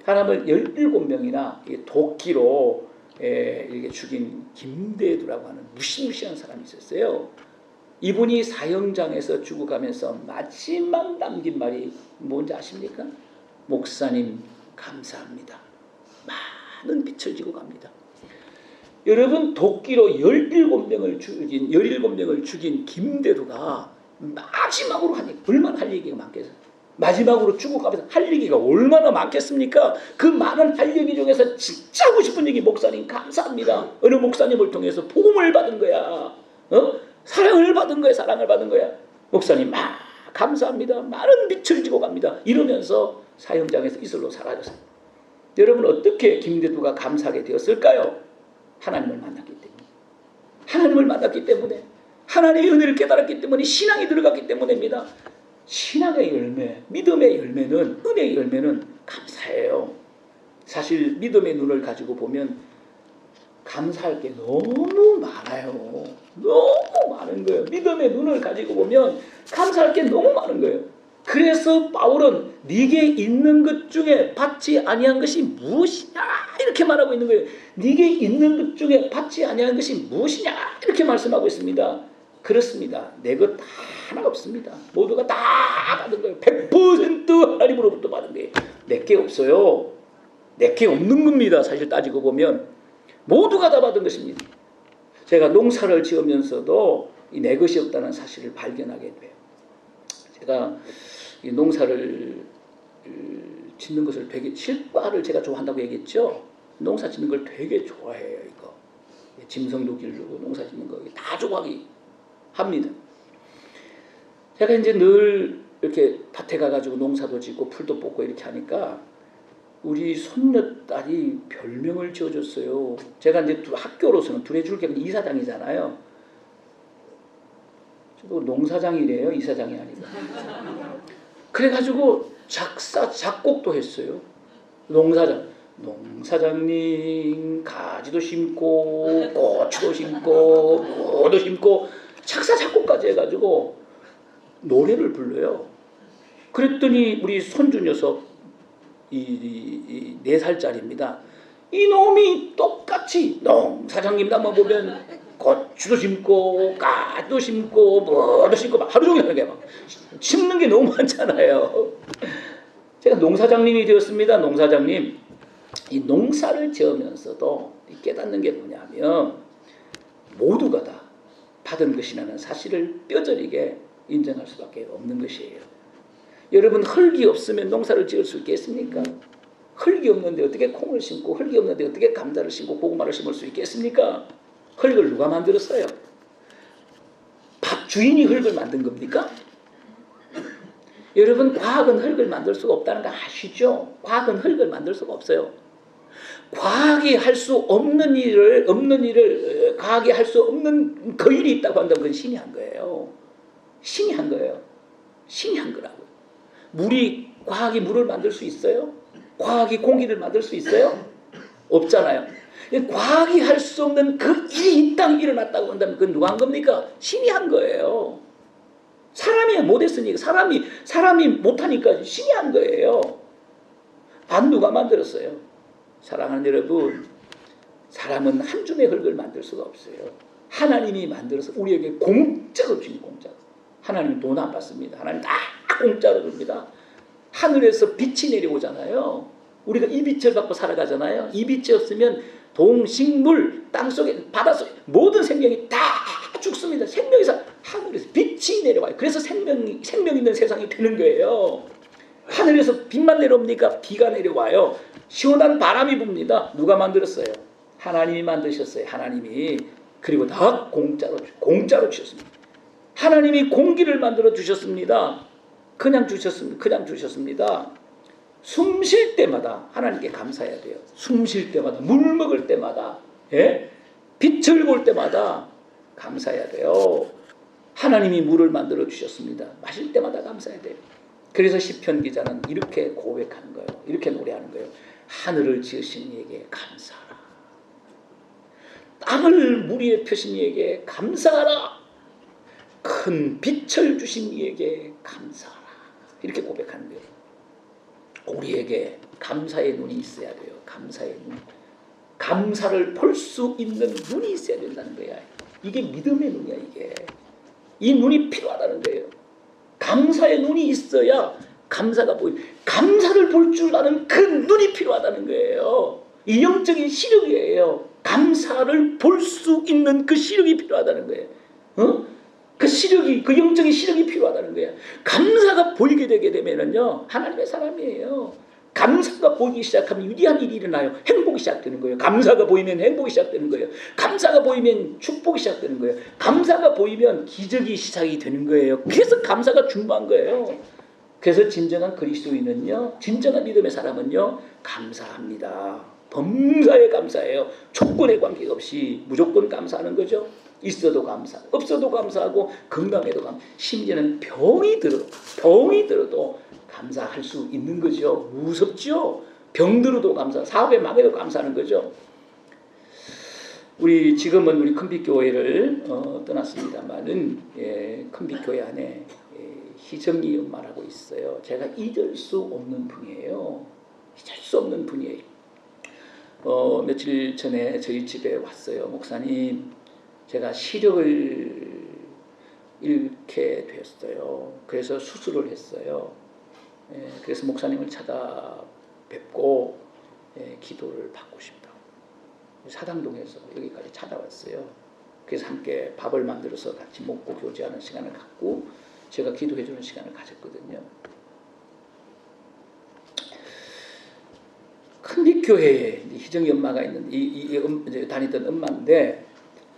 사람을 17명이나 도끼로 이렇게 죽인 김대두라고 하는 무시무시한 사람이 있었어요. 이분이 사형장에서 죽어가면서 마지막 남긴 말이 뭔지 아십니까? 목사님 감사합니다. 많은 빛을 지고 갑니다. 여러분 도끼로 17명을 죽인 김대두가 마지막으로 하니 얼마나 할 얘기가 많겠어요. 마지막으로 죽어가면서 할 얘기가 얼마나 많겠습니까? 그 많은 할 얘기 중에서 진짜 하고 싶은 얘기 목사님 감사합니다. 어느 목사님을 통해서 복음을 받은 거야. 사랑을 받은 거야. 목사님 감사합니다. 많은 빛을 지고 갑니다. 이러면서 사형장에서 이슬로 사라졌어요. 여러분 어떻게 김대두가 감사하게 되었을까요? 하나님을 만났기 때문에 하나님의 은혜를 깨달았기 때문에 신앙이 들어갔기 때문입니다. 신앙의 열매, 믿음의 열매는, 은혜의 열매는 감사예요. 사실 믿음의 눈을 가지고 보면 감사할 게 너무 많아요. 너무 많은 거예요. 믿음의 눈을 가지고 보면 감사할 게 너무 많은 거예요. 그래서 바울은 네게 있는 것 중에 받지 아니한 것이 무엇이냐 이렇게 말하고 있는 거예요. 네게 있는 것 중에 받지 아니한 것이 무엇이냐 이렇게 말씀하고 있습니다. 그렇습니다. 내 것 하나 없습니다. 모두가 다 받은 거예요. 100% 하나님으로부터 받은 거예요. 내게 없어요. 내게 없는 겁니다. 사실 따지고 보면 모두가 다 받은 것입니다. 제가 농사를 지으면서도 내 것이 없다는 사실을 발견하게 돼요. 제가 이 농사를 짓는 것을 되게 실과를 제가 좋아한다고 얘기했죠. 농사 짓는 걸 되게 좋아해요. 이거 짐승도 기르고 농사 짓는 거 다 좋아하기 합니다. 제가 이제 늘 이렇게 밭에 가가지고 농사도 짓고 풀도 뽑고 이렇게 하니까 우리 손녀딸이 별명을 지어줬어요. 제가 이제 학교로서는 두뇌줄기는 이사장이잖아요. 저도 농사장이래요. 이사장이 아니고. 그래가지고 작곡도 했어요. 농사장님 가지도 심고 고추도 심고 무도 심고 작곡까지 해가지고 노래를 불러요. 그랬더니 우리 손주 녀석 4살짜리입니다. 이놈이 똑같이 농사장님만 보면 고추도 심고 가지도 심고 무도 심고 막 하루 종일 하는 게 막 심는 게 너무 많잖아요. 제가 농사장님이 되었습니다. 농사장님. 이 농사를 지으면서도 깨닫는 게 뭐냐면 모두가 다 받은 것이라는 사실을 뼈저리게 인정할 수밖에 없는 것이에요. 여러분 흙이 없으면 농사를 지을 수 있겠습니까? 흙이 없는데 어떻게 콩을 심고 흙이 없는데 어떻게 감자를 심고 고구마를 심을 수 있겠습니까? 흙을 누가 만들었어요? 밭 주인이 흙을 만든 겁니까? 여러분 과학은 흙을 만들 수가 없다는 거 아시죠? 과학은 흙을 만들 수가 없어요. 과학이 할 수 없는 일을 과학이 할 수 없는 그 일이 있다고 한다면 그건 신이 한 거예요. 신이 한 거라고. 과학이 물을 만들 수 있어요? 과학이 공기를 만들 수 있어요? 없잖아요. 과학이 할 수 없는 그 일이 이 땅에 일어났다고 한다면 그건 누가 한 겁니까? 신이 한 거예요. 사람이 못했으니까 사람이 못하니까 신이 한 거예요. 안 누가 만들었어요? 사랑하는 여러분, 사람은 한 줌의 흙을 만들 수가 없어요. 하나님이 만들어서 우리에게 공짜로 주신 공짜. 하나님 돈 안 받습니다. 하나님 다 공짜로 줍니다. 하늘에서 빛이 내려오잖아요. 우리가 이 빛을 받고 살아가잖아요. 이 빛이 없으면 동식물, 땅속에, 바닷속에 모든 생명이 다 죽습니다. 생명에서 하늘에서 빛이 내려와요. 그래서 생명 있는 세상이 되는 거예요. 하늘에서 빛만 내려옵니까? 비가 내려와요. 시원한 바람이 붑니다. 누가 만들었어요? 하나님이 만드셨어요. 하나님이. 그리고 다 공짜로 주셨습니다. 하나님이 공기를 만들어 주셨습니다. 그냥 주셨습니다. 숨 쉴 때마다 하나님께 감사해야 돼요. 숨 쉴 때마다, 물 먹을 때마다, 빛을 볼 때마다 감사해야 돼요. 하나님이 물을 만들어 주셨습니다. 마실 때마다 감사해야 돼요. 그래서 시편 기자는 이렇게 고백하는 거예요. 이렇게 노래하는 거예요. 하늘을 지으신 이에게 감사하라. 땅을 물 위에 펴신 이에게 감사하라. 큰 빛을 주신 이에게 감사하라. 이렇게 고백하는 거예요. 우리에게 감사의 눈이 있어야 돼요. 감사의 눈. 감사를 볼 수 있는 눈이 있어야 된다는 거야. 이게 믿음의 눈이야, 이게. 이 눈이 필요하다는 거예요. 감사의 눈이 있어야 감사가 보여. 감사를 볼 줄 아는 그 눈이 필요하다는 거예요. 이 영적인 시력이에요. 감사를 볼 수 있는 그 시력이 필요하다는 거예요. 그 시력이, 그 영적인 시력이 필요하다는 거예요. 감사가 보이게 되게 되면은요, 하나님의 사람이에요. 감사가 보이기 시작하면 위대한 일이 일어나요. 행복이 시작되는 거예요. 감사가 보이면 행복이 시작되는 거예요. 감사가 보이면 축복이 시작되는 거예요. 감사가 보이면 기적이 시작이 되는 거예요. 그래서 감사가 중요한 거예요. 그래서 진정한 그리스도인은요, 진정한 믿음의 사람은요, 감사합니다. 범사에 감사해요. 조건에 관계없이 무조건 감사하는 거죠. 있어도 감사, 없어도 감사하고 건강해도 감사. 심지어는 병이 들어도 감사할 수 있는 거죠. 무섭죠. 병들어도 감사, 사업에 망해도 감사하는 거죠. 우리 지금은 우리 큰빛교회를 떠났습니다만은 큰빛교회 안에 희정이 엄마라고 있어요. 제가 잊을 수 없는 분이에요. 잊을 수 없는 분이에요. 며칠 전에 저희 집에 왔어요. 목사님, 제가 시력을 잃게 되었어요. 그래서 수술을 했어요. 그래서 목사님을 찾아뵙고 기도를 받고 싶다고 사당동에서 여기까지 찾아왔어요. 그래서 함께 밥을 만들어서 같이 먹고 교제하는 시간을 갖고 제가 기도해주는 시간을 가졌거든요. 큰빛교회에 희정이 엄마가 있는 다니던 엄마인데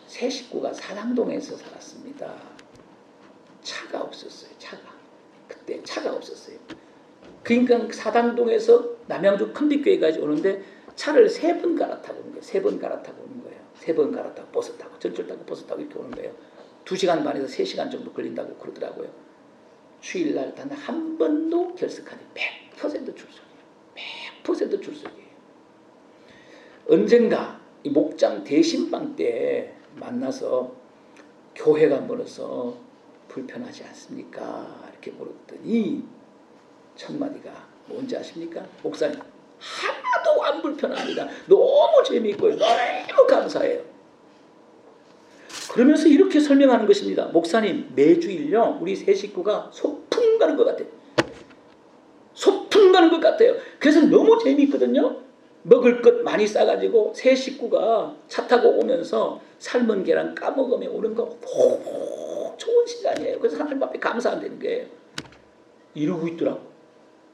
세 식구가 사당동에서 살았습니다. 차가 없었어요. 그때 차가 없었어요. 그러니까 사당동에서 남양주 큰빛교회까지 오는데 차를 3번 갈아타고 오는 거예요. 3번 갈아타고 오는 거예요. 3번 갈아타고 버스 타고 전철 타고 버스 타고 이렇게 오는 거예요. 2시간 반에서 3시간 정도 걸린다고 그러더라고요. 주일날 단 한 번도 결석하지 100% 출석이에요. 100% 출석이에요. 언젠가 이 목장 대신방 때 만나서 교회가 멀어서 불편하지 않습니까? 이렇게 물었더니 첫 마디가 뭔지 아십니까? 목사님, 하나도 안 불편합니다. 너무 재미있고요. 너무 감사해요. 그러면서 이렇게 설명하는 것입니다. 목사님, 매주일요 우리 세 식구가 소풍 가는 것 같아요. 소풍 가는 것 같아요. 그래서 너무 재미있거든요. 먹을 것 많이 싸가지고 세 식구가 차 타고 오면서 삶은 계란 까먹으며 오는 거 너무 좋은 시간이에요. 그래서 하나님 앞에 감사한다는 거예요. 이러고 있더라고.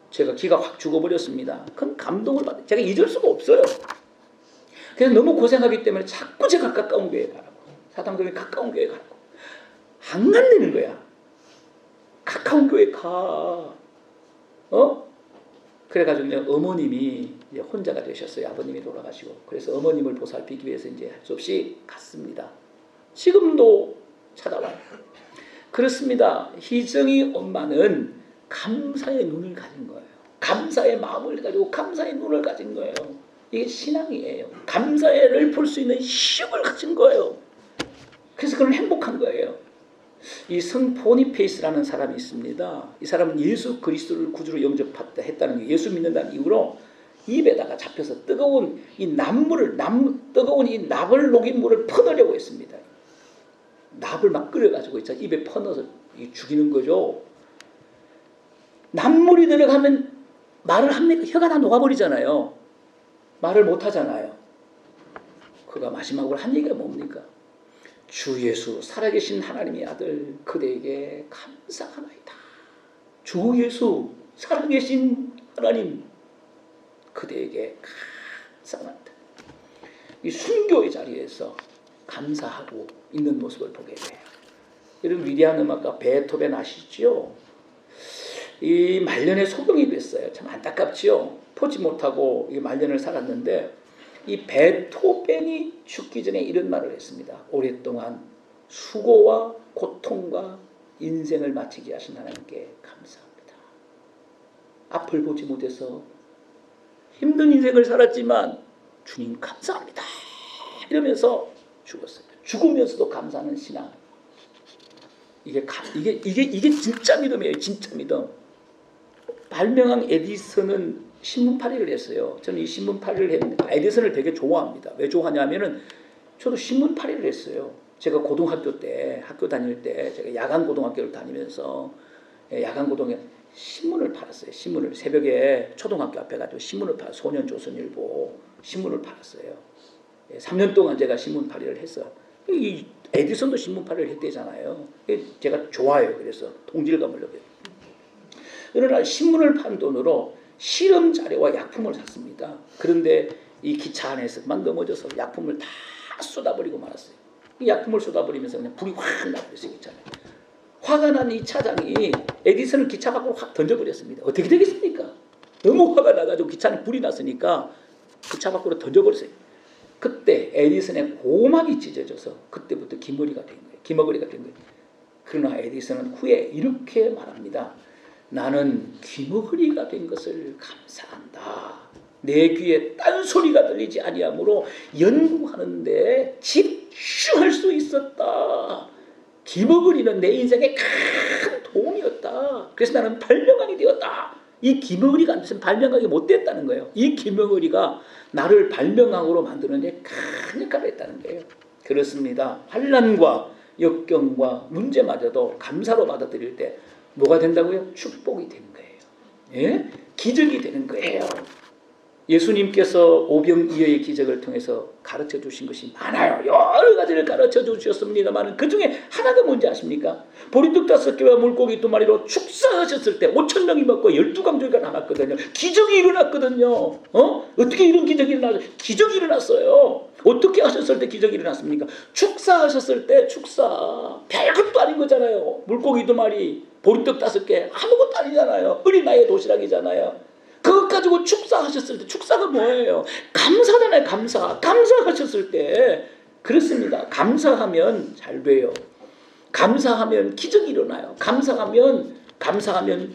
제가 기가 확 죽어버렸습니다. 큰 감동을 받아요. 제가 잊을 수가 없어요. 그래서 너무 고생하기 때문에 자꾸 제가 가까운 교회에 가라고. 사당동에 가까운 교회에 가라고. 안 간다는 거야. 가까운 교회 가. 그래가지고 어머님이 이제 혼자가 되셨어요. 아버님이 돌아가시고. 그래서 어머님을 보살피기 위해서 이제 할 수 없이 갔습니다. 지금도 찾아와요. 그렇습니다. 희정이 엄마는 감사의 눈을 가진 거예요. 감사의 마음을 가지고 감사의 눈을 가진 거예요. 이게 신앙이에요. 감사를 볼 수 있는 힘을 가진 거예요. 그래서 그는 행복한 거예요. 이 성 보니페이스라는 사람이 있습니다. 이 사람은 예수 그리스도를 구주로 영접했다는 게, 예수 믿는다는 이유로 입에다가 잡혀서 뜨거운 이 뜨거운 이 납을 녹인 물을 퍼넣으려고 했습니다. 납을 막 끓여가지고 입에 퍼넣어서 죽이는 거죠. 납물이 들어가면 말을 합니까? 혀가 다 녹아버리잖아요. 말을 못하잖아요. 그가 마지막으로 한 얘기가 뭡니까? 주 예수 살아계신 하나님의 아들 그대에게 감사하나이다. 주 예수 살아계신 하나님 그대에게 감사하나이다. 이 순교의 자리에서 감사하고 있는 모습을 보게 돼요. 여러분 위대한 음악가 베토벤 아시죠? 이 말년에 소경이 됐어요. 참 안타깝지요. 포지 못하고 이 말년을 살았는데 이 베토벤이 죽기 전에 이런 말을 했습니다. 오랫동안 수고와 고통과 인생을 마치게 하신 하나님께 감사합니다. 앞을 보지 못해서 힘든 인생을 살았지만 주님 감사합니다. 이러면서 죽었어요. 죽으면서도 감사하는 신앙. 이게 진짜 믿음이에요. 진짜 믿음. 발명한 에디슨은 신문 파리를 했어요. 저는 이 신문 파리를 했는데 에디슨을 되게 좋아합니다. 왜 좋아하냐면은 저도 신문 파리를 했어요. 제가 고등학교 때 학교 다닐 때 제가 야간 고등학교를 다니면서 야간 고등학교 신문을 팔았어요. 신문을 새벽에 초등학교 앞에 가지고 신문을 팔아 소년조선일보 신문을 팔았어요. 3년 동안 제가 신문 파리를 했어요. 이 에디슨도 신문 파리를 했대잖아요. 제가 좋아해요. 그래서 동질감을 느껴요. 어느 날 신문을 판 돈으로 실험 자료와 약품을 샀습니다. 그런데 이 기차 안에서만 넘어져서 약품을 다 쏟아버리고 말았어요. 이 약품을 쏟아버리면서 그냥 불이 확 나버렸어요. 기차에. 화가 난 이 차장이 에디슨을 기차 밖으로 확 던져버렸습니다. 어떻게 되겠습니까? 너무 화가 나가지고 기차는 불이 났으니까 기차 밖으로 던져버렸어요. 그때 에디슨의 고막이 찢어져서 그때부터 기머리가 된 거예요. 기머거리가 된 거예요. 그러나 에디슨은 후에 이렇게 말합니다. 나는 귀머거리가 된 것을 감사한다. 내 귀에 딴소리가 들리지 아니하므로 연구하는데 집중할 수 있었다. 귀머거리는 내 인생에 큰 도움이었다. 그래서 나는 발명가이 되었다. 이 귀머거리가 안 됐으면 발명가가 못 됐다는 거예요. 이 귀머거리가 나를 발명왕으로 만드는 데 큰 역할을 했다는 거예요. 그렇습니다. 환난과 역경과 문제마저도 감사로 받아들일 때 뭐가 된다고요? 축복이 되는 거예요. 예? 기적이 되는 거예요. 예수님께서 오병이어의 기적을 통해서 가르쳐 주신 것이 많아요. 여러 가지를 가르쳐 주셨습니다만 그 중에 하나가 뭔지 아십니까? 보리떡 5개와 물고기 2마리로 축사하셨을 때 5,000명이 먹고 12강조가 남았거든요. 기적이 일어났거든요. 어떻게 이런 기적이 일어났어요? 기적이 일어났어요. 어떻게 하셨을 때 기적이 일어났습니까? 축사하셨을 때 축사. 별것도 아닌 거잖아요. 물고기 2마리, 보리떡 5개 아무것도 아니잖아요. 어린 나이의 도시락이잖아요. 그것 가지고 축사하셨을 때 축사가 뭐예요? 감사잖아요. 감사하셨을 때 그렇습니다. 감사하면 잘 돼요. 감사하면 기적이 일어나요. 감사하면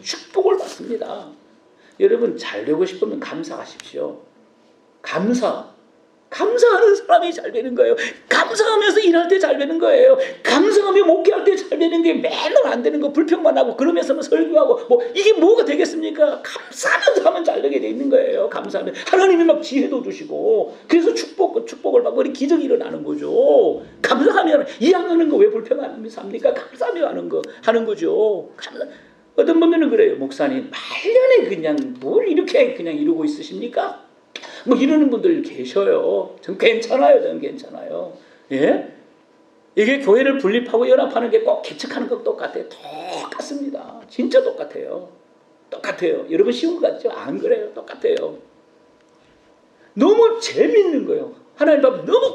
축복을 받습니다. 여러분 잘 되고 싶으면 감사하십시오. 감사하는 사람이 잘 되는 거예요. 감사하면서 일할 때 잘 되는 거예요. 감사하며 목회할 때 잘 되는 게 맨날 안 되는 거 불평만 하고 그러면서 설교하고 이게 뭐가 되겠습니까? 감사하면서 하면 잘 되게 돼 있는 거예요. 감사하면 하나님이 막 지혜도 주시고 그래서 축복을 받고 기적이 일어나는 거죠. 감사하면 이양하는 거 왜 불평하면서 합니까? 감사하며 하는 거죠. 어떤 분들은 그래요. 목사님 말년에 그냥 뭘 이렇게 그냥 이루고 있으십니까? 이러는 분들 계셔요. 저는 괜찮아요. 예? 이게 교회를 분립하고 연합하는 게 꼭 개척하는 것 똑같아요. 똑같습니다. 진짜 똑같아요. 여러분 쉬운 거 같죠? 안 그래요. 똑같아요. 너무 재밌는 거예요. 하나님 앞에 너무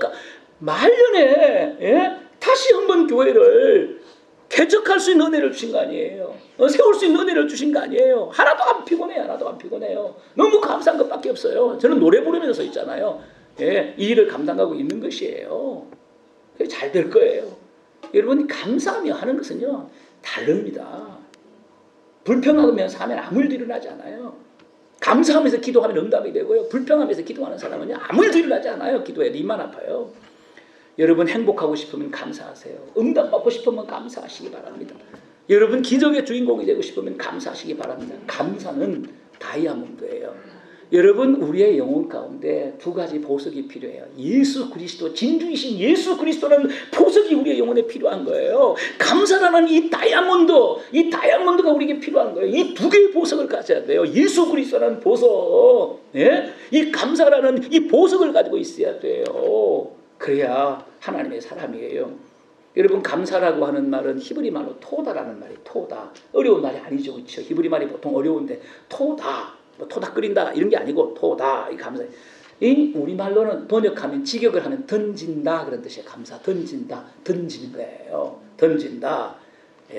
말년에 다시 한번 교회를 개척할 수 있는 은혜를 주신 거 아니에요. 세울 수 있는 은혜를 주신 거 아니에요. 하나도 안 피곤해요. 너무 감사한 것밖에 없어요. 저는 노래 부르면서 있잖아요. 이 일을 감당하고 있는 것이에요. 잘 될 거예요. 여러분 감사하며 하는 것은요 다릅니다. 불평하면서 하면 아무 일도 일어나지 않아요. 감사하면서 기도하면 응답이 되고요. 불평하면서 기도하는 사람은 아무 일도 일어나지 않아요. 기도에 입만 아파요. 여러분 행복하고 싶으면 감사하세요. 응답 받고 싶으면 감사하시기 바랍니다. 여러분 기적의 주인공이 되고 싶으면 감사하시기 바랍니다. 감사는 다이아몬드예요. 여러분 우리의 영혼 가운데 두 가지 보석이 필요해요. 예수 그리스도, 진주이신 예수 그리스도라는 보석이 우리의 영혼에 필요한 거예요. 감사라는 이 다이아몬드가 우리에게 필요한 거예요. 이 두 개의 보석을 가져야 돼요. 예수 그리스도라는 보석, 예? 이 감사라는 이 보석을 가지고 있어야 돼요. 그래야 하나님의 사람이에요. 여러분 감사라고 하는 말은 히브리 말로 토다라는 말이에요. 토다. 어려운 말이 아니죠. 그렇죠? 히브리 말이 보통 어려운데 토다. 뭐 토다 끓인다 이런 게 아니고 토다 이 감사. 이 우리말로는 번역하면 직역을 하면 던진다 그런 뜻이에요. 감사 던진다 던지는 거예요. 던진다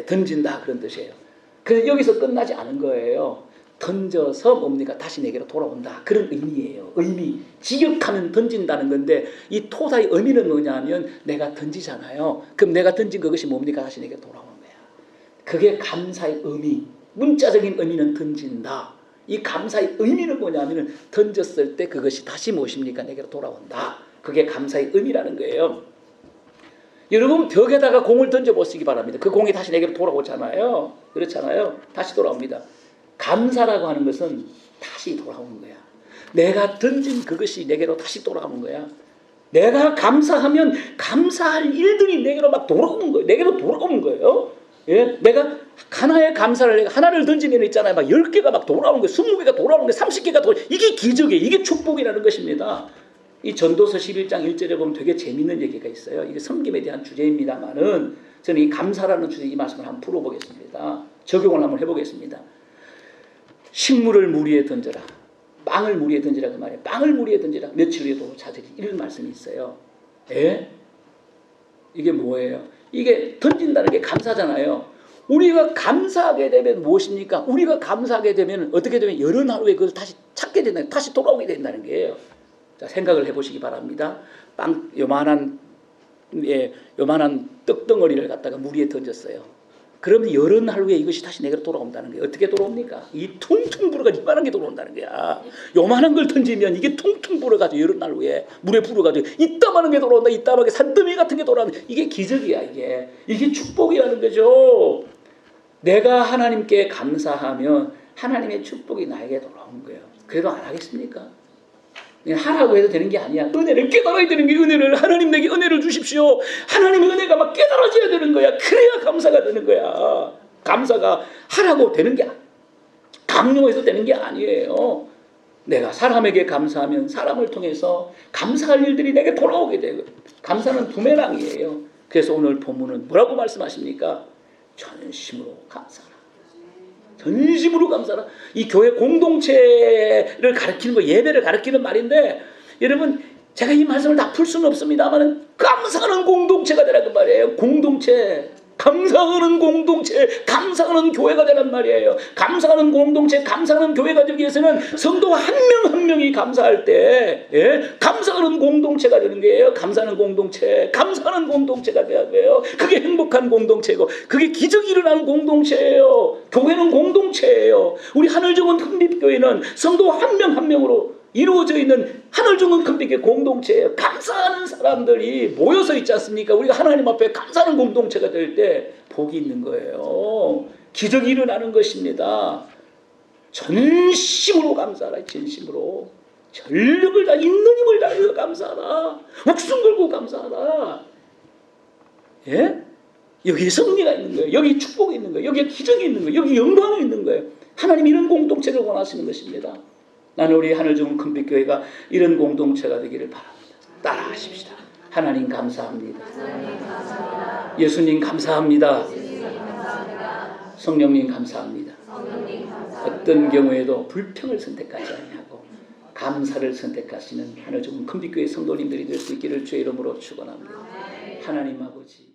던진다 그런 뜻이에요. 그래서 여기서 끝나지 않은 거예요. 던져서 뭡니까 다시 내게로 돌아온다 그런 의미예요. 의미 직역하면 던진다는 건데 이 토다의 의미는 뭐냐면 내가 던지잖아요. 그럼 내가 던진 그것이 뭡니까 다시 내게 돌아오는 거야. 그게 감사의 의미. 문자적인 의미는 던진다. 이 감사의 의미는 뭐냐면 던졌을 때 그것이 다시 무엇입니까? 내게로 돌아온다. 그게 감사의 의미라는 거예요. 여러분 벽에다가 공을 던져보시기 바랍니다. 그 공이 다시 내게로 돌아오잖아요. 그렇잖아요. 다시 돌아옵니다. 감사라고 하는 것은 다시 돌아오는 거야. 내가 던진 그것이 내게로 다시 돌아오는 거야. 내가 감사하면 감사할 일들이 내게로 막 돌아오는 거예요. 내게로 돌아오는 거예요. 예? 내가 하나의 감사를 내가 하나를 던지면 있잖아요. 막 10개가 막 돌아오는 거예요. 20개가 돌아오는 거예요. 30개가 돌아오는 거예요. 이게 기적이에요. 이게 축복이라는 것입니다. 이 전도서 11장 1절에 보면 되게 재밌는 얘기가 있어요. 이게 섬김에 대한 주제입니다만은 저는 이 감사라는 주제 이 말씀을 한번 풀어보겠습니다. 적용을 한번 해보겠습니다. 식물을 물 위에 던져라. 빵을 물 위에 던지라 그 말이에요. 빵을 물 위에 던지라. 며칠 후에도 찾으리. 이런 말씀이 있어요. 예? 이게 뭐예요? 이게 던진다는 게 감사잖아요. 우리가 감사하게 되면 무엇입니까? 우리가 감사하게 되면 어떻게 되면 여러 날 후에 그걸 다시 찾게 된다. 다시 돌아오게 된다는 거예요. 자, 생각을 해보시기 바랍니다. 빵 요만한 떡덩어리를 갖다가 물 위에 던졌어요. 그러면 여러 날 후에 이것이 다시 내게로 돌아온다는 거예요. 어떻게 돌아옵니까? 이 퉁퉁 불어가지고 이만한 게 돌아온다는 거야. 요만한 걸 던지면 이게 퉁퉁 불어가지고 여러 날 후에 물에 불어가지고 이따만한 게 돌아온다. 이따만하게 산더미 같은 게 돌아온다. 이게 기적이야. 이게 축복이라는 거죠. 내가 하나님께 감사하면 하나님의 축복이 나에게 돌아오는 거예요. 그래도 안 하겠습니까? 그냥 하라고 해도 되는 게 아니야. 은혜를 깨달아야 되는 게 은혜를 하나님 내게 은혜를 주십시오. 하나님의 은혜가 막 깨달아져야 되는 거야. 그래야 감사가 되는 거야. 감사가 하라고 되는 게 강요해서 되는 게 아니에요. 내가 사람에게 감사하면 사람을 통해서 감사할 일들이 내게 돌아오게 되고 감사는 부메랑이에요. 그래서 오늘 본문은 뭐라고 말씀하십니까? 전심으로 감사하라. 전심으로 감사하라. 이 교회 공동체를 가르치는 거, 예배를 가르치는 말인데 여러분 제가 이 말씀을 다 풀 수는 없습니다만 감사하는 공동체가 되라는 말이에요. 공동체. 감사하는 공동체, 감사하는 교회가 되란 말이에요. 감사하는 공동체, 감사하는 교회가 되기 위해서는 성도 한 명 한 명이 감사할 때 감사하는 공동체가 되는 거예요. 감사하는 공동체, 감사하는 공동체가 돼야 돼요. 그게 행복한 공동체고 그게 기적이 일어나는 공동체예요. 교회는 공동체예요. 우리 하늘정원 큰빛교회는 성도 한 명 한 명으로 이루어져 있는 하늘정원 큰빛교회 공동체예요. 감사하는 사람들이 모여서 있지 않습니까? 우리가 하나님 앞에 감사하는 공동체가 될 때 복이 있는 거예요. 기적이 일어나는 것입니다. 전심으로 감사하라. 진심으로. 전력을 다 있는 힘을 다해서 감사하라. 목숨 걸고 감사하라. 예? 여기 승리가 있는 거예요. 여기 축복이 있는 거예요. 여기 기적이 있는 거예요. 여기 영광이 있는 거예요. 하나님 이런 공동체를 원하시는 것입니다. 나는 우리 하늘정원 큰빛교회가 이런 공동체가 되기를 바랍니다. 따라하십시다. 하나님 감사합니다. 예수님 감사합니다. 성령님 감사합니다. 어떤 경우에도 불평을 선택하지 아니하고 감사를 선택하시는 하늘정원 큰빛교회 성도님들이 될 수 있기를 주의 이름으로 축원합니다. 하나님 아버지